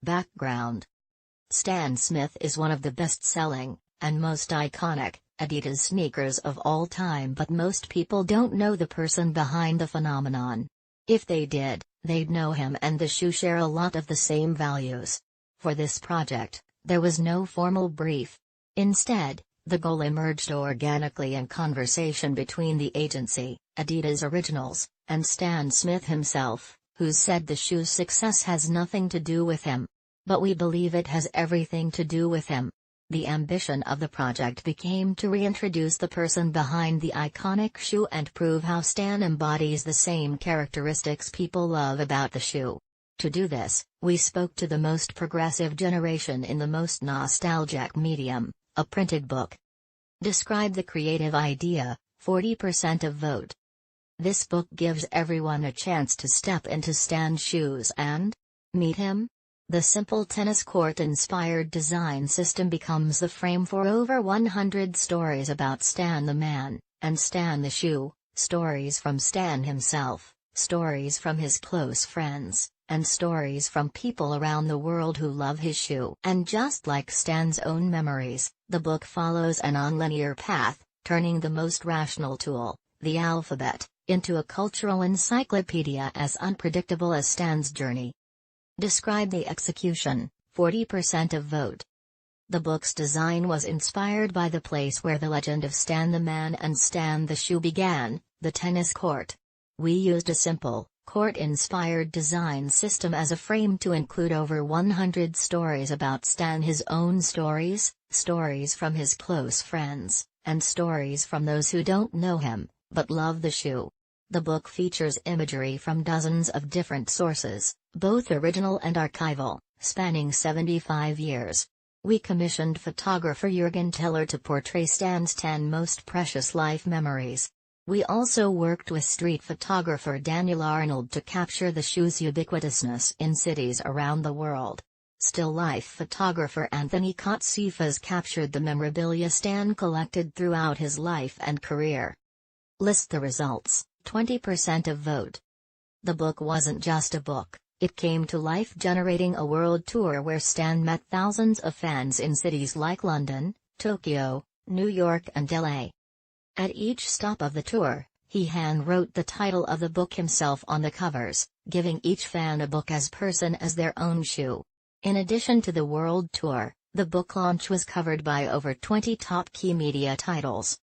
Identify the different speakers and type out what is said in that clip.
Speaker 1: Background: Stan Smith is one of the best-selling, and most iconic, Adidas sneakers of all time, but most people don't know the person behind the phenomenon. If they did, they'd know him, and the shoe share a lot of the same values. For this project, there was no formal brief. Instead, the goal emerged organically in conversation between the agency, Adidas Originals, and Stan Smith himself, who said the shoe's success has nothing to do with him. But we believe it has everything to do with him. The ambition of the project became to reintroduce the person behind the iconic shoe and prove how Stan embodies the same characteristics people love about the shoe. To do this, we spoke to the most progressive generation in the most nostalgic medium, a printed book. Describe the creative idea, 40% of vote. This book gives everyone a chance to step into Stan's shoes and meet him. The simple tennis court-inspired design system becomes the frame for over 100 stories about Stan the man, and Stan the shoe, stories from Stan himself, stories from his close friends, and stories from people around the world who love his shoe. And just like Stan's own memories, the book follows a nonlinear path, turning the most rational tool, the alphabet, into a cultural encyclopedia as unpredictable as Stan's journey. Describe the execution, 40% of vote. The book's design was inspired by the place where the legend of Stan the man and Stan the shoe began, the tennis court. We used a simple, court-inspired design system as a frame to include over 100 stories about Stan, his own stories, stories from his close friends, and stories from those who don't know him, but love the shoe. The book features imagery from dozens of different sources, both original and archival, spanning 75 years. We commissioned photographer Jürgen Teller to portray Stan's 10 most precious life memories. We also worked with street photographer Daniel Arnold to capture the shoe's ubiquitousness in cities around the world. Still life photographer Anthony Kotsifas captured the memorabilia Stan collected throughout his life and career. List the results. 20% of vote. The book wasn't just a book, it came to life generating a world tour where Stan met thousands of fans in cities like London, Tokyo, New York and LA. At each stop of the tour, he hand-wrote the title of the book himself on the covers, giving each fan a book as person as their own shoe. In addition to the world tour, the book launch was covered by over 20 top key media titles.